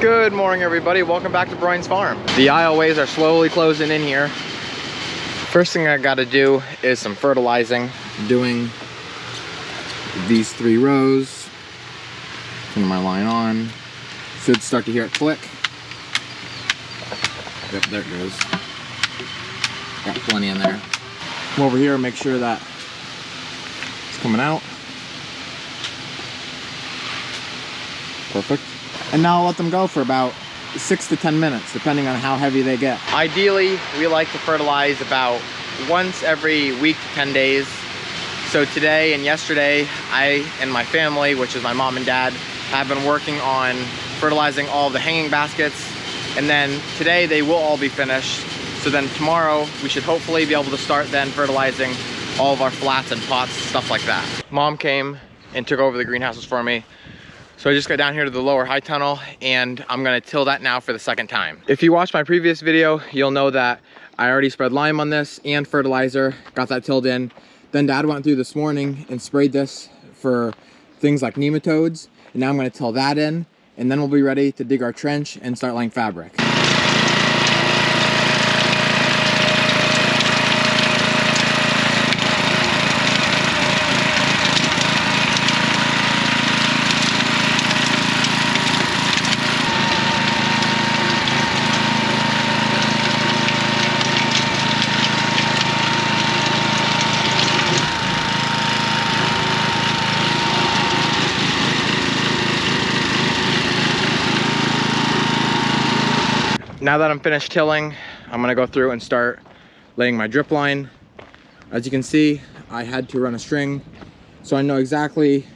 Good morning, everybody. Welcome back to Broyans Farm. The aisleways are slowly closing in here. First thing I got to do is some fertilizing. Doing these 3 rows. Turn my line on. Should start to hear it click. Yep, there it goes. Got plenty in there. Come over here, make sure that it's coming out. Perfect. And now I'll let them go for about 6 to 10 minutes, depending on how heavy they get. Ideally, we like to fertilize about once every week to 10 days. So today and yesterday, I and my family, which is my mom and dad, have been working on fertilizing all the hanging baskets. And then today they will all be finished. So then tomorrow, we should hopefully be able to start then fertilizing all of our flats and pots, stuff like that. Mom came and took over the greenhouses for me. So I just got down here to the lower high tunnel and I'm gonna till that now for the 2nd time. If you watched my previous video, you'll know that I already spread lime on this and fertilizer, got that tilled in. Then Dad went through this morning and sprayed this for things like nematodes. And now I'm gonna till that in and then we'll be ready to dig our trench and start laying fabric. Now that I'm finished tilling, I'm gonna go through and start laying my drip line. As you can see, I had to run a string, so I know exactly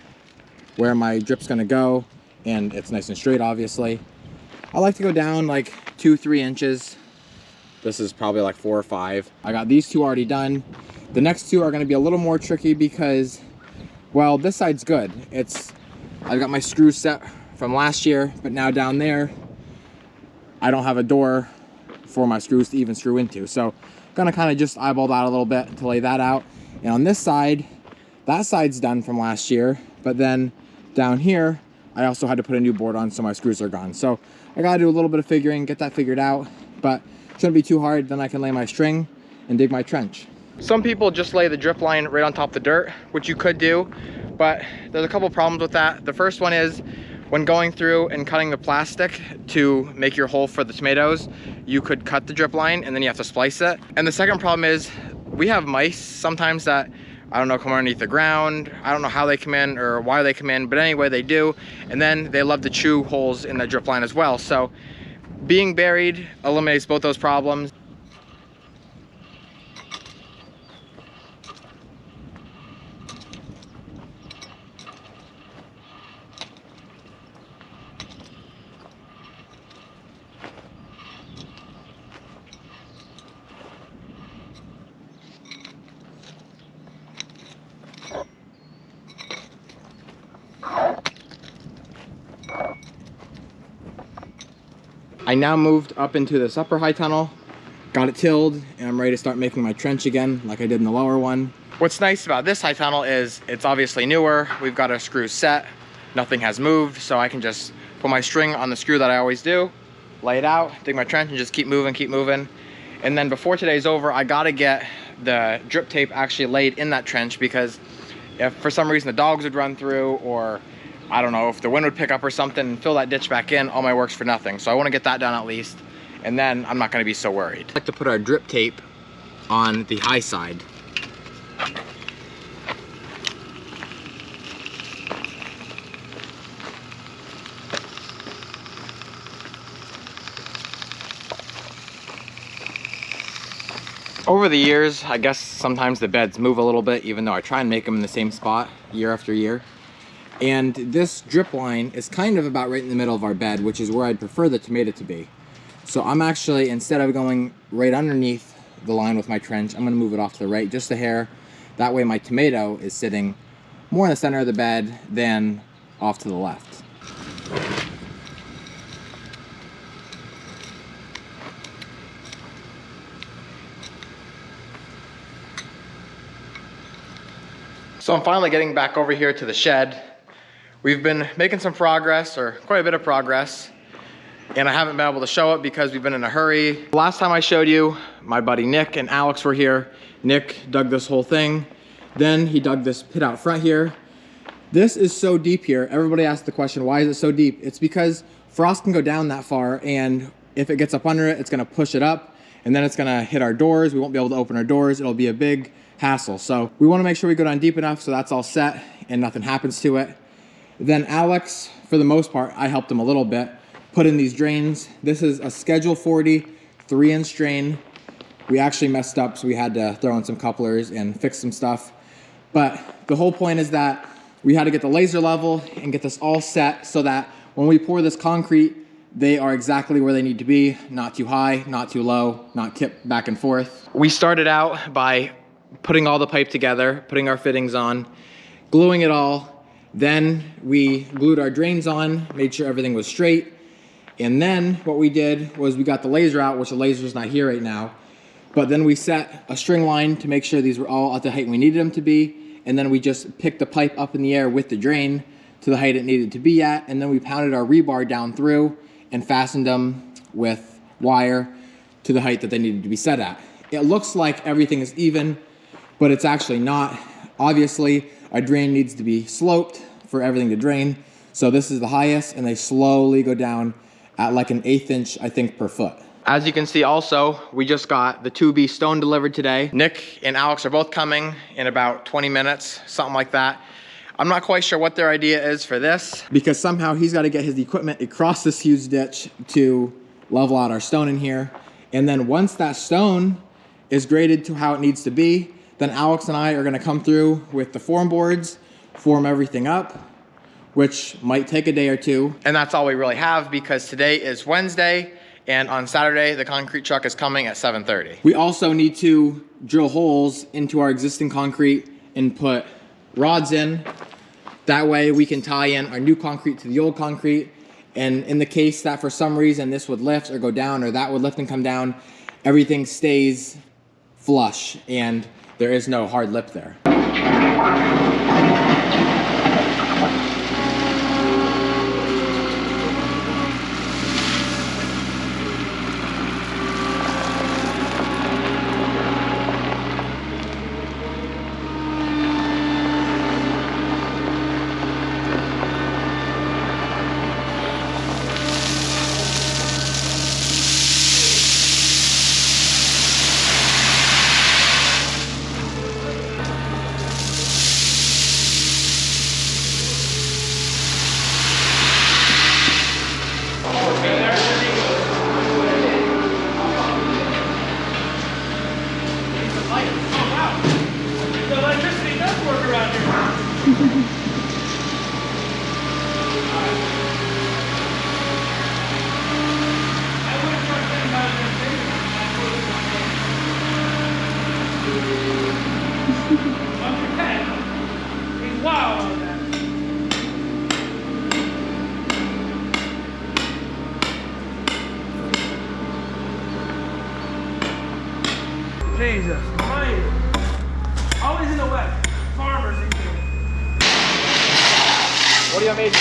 where my drip's gonna go, and it's nice and straight, obviously. I like to go down like 2-3 inches. This is probably like 4 or 5. I got these 2 already done. The next 2 are gonna be a little more tricky because, well, this side's good. I've got my screw set from last year, but now down there, I don't have a door for my screws to even screw into. So I'm gonna kind of just eyeball that a little bit to lay that out. And on this side, that side's done from last year, but then down here, I also had to put a new board on so my screws are gone. So I gotta do a little bit of figuring, get that figured out, but shouldn't be too hard. Then I can lay my string and dig my trench. Some people just lay the drip line right on top of the dirt, which you could do, but there's a couple problems with that. The first one is, when going through and cutting the plastic to make your hole for the tomatoes, you could cut the drip line and then you have to splice it. And the second problem is, we have mice sometimes that, I don't know, come underneath the ground. I don't know how they come in or why they come in, but anyway, they do. And then they love to chew holes in the drip line as well. So being buried eliminates both those problems. I now moved up into this upper high tunnel, got it tilled, and I'm ready to start making my trench again like I did in the lower one. What's nice about this high tunnel is it's obviously newer. We've got our screws set, nothing has moved, so I can just put my string on the screw that I always do, lay it out, dig my trench, and just keep moving, keep moving. And then before today's over, I gotta get the drip tape actually laid in that trench, because if for some reason the dogs would run through, or I don't know, if the wind would pick up or something and fill that ditch back in, all my work's for nothing. So I want to get that done at least, and then I'm not going to be so worried. I like to put our drip tape on the high side. Over the years, I guess sometimes the beds move a little bit, even though I try and make them in the same spot year after year. And this drip line is kind of about right in the middle of our bed, which is where I'd prefer the tomato to be. So I'm actually, instead of going right underneath the line with my trench, I'm gonna move it off to the right just a hair. That way my tomato is sitting more in the center of the bed than off to the left. So I'm finally getting back over here to the shed. We've been making some progress, or quite a bit of progress. and I haven't been able to show it because we've been in a hurry. Last time I showed you, my buddy Nick and Alex were here. Nick dug this whole thing. Then he dug this pit out front here. This is so deep here. Everybody asks the question, why is it so deep? It's because frost can go down that far, and if it gets up under it, it's gonna push it up, and then it's gonna hit our doors. We won't be able to open our doors. It'll be a big hassle. So we wanna make sure we go down deep enough so that's all set and nothing happens to it. Then Alex, for the most part, I helped him a little bit, put in these drains. This is a Schedule 40 3-inch drain. We actually messed up, so we had to throw in some couplers and fix some stuff. But the whole point is that we had to get the laser level and get this all set so that when we pour this concrete, they are exactly where they need to be, not too high, not too low, not kipped back and forth. We started out by putting all the pipe together, putting our fittings on, gluing it all. Then we glued our drains on, made sure everything was straight. And then what we did was we got the laser out, which the laser's not here right now. But then we set a string line to make sure these were all at the height we needed them to be. And then we just picked the pipe up in the air with the drain to the height it needed to be at. And then we pounded our rebar down through and fastened them with wire to the height that they needed to be set at. It looks like everything is even, but it's actually not. Obviously, our drain needs to be sloped for everything to drain. So this is the highest, and they slowly go down at like an 1/8 inch, I think, per foot. As you can see also, we just got the 2B stone delivered today. Nick and Alex are both coming in about 20 minutes, something like that. I'm not quite sure what their idea is for this, because somehow he's got to get his equipment across this huge ditch to level out our stone in here. And then once that stone is graded to how it needs to be, then Alex and I are gonna come through with the form boards, form everything up, which might take a day or two. And that's all we really have, because today is Wednesday, and on Saturday, the concrete truck is coming at 7:30. We also need to drill holes into our existing concrete and put rods in. That way we can tie in our new concrete to the old concrete. And in the case that for some reason this would lift or go down, or that would lift and come down, everything stays flush and there is no hard lip there. Jesus, always in the wet. Farmers in here. What do you mean?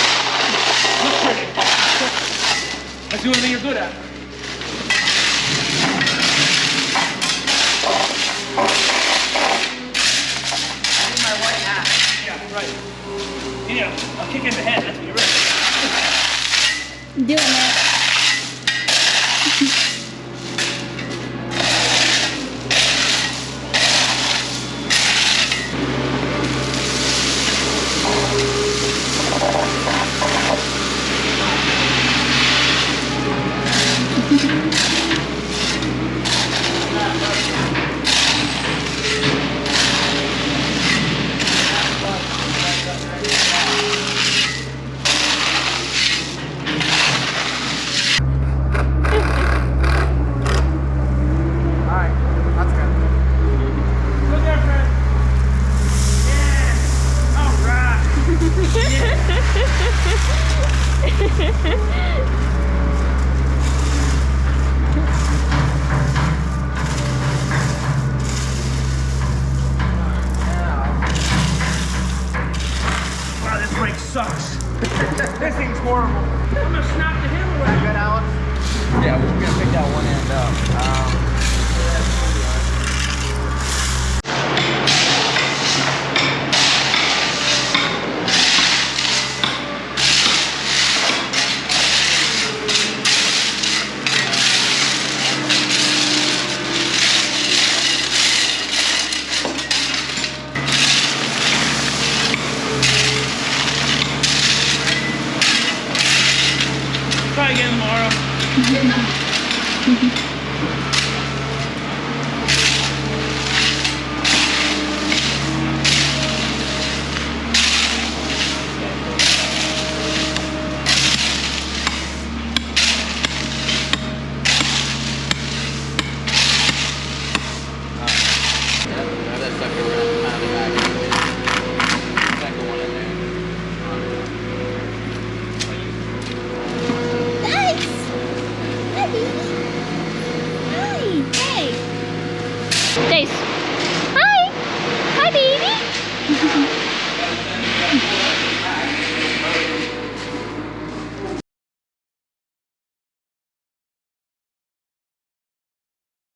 Look pretty. Let's do everything you're good at. I need my white hat. Yeah, right. Yeah, I'll kick in the head. That's what you're ready. Doing it. Dace.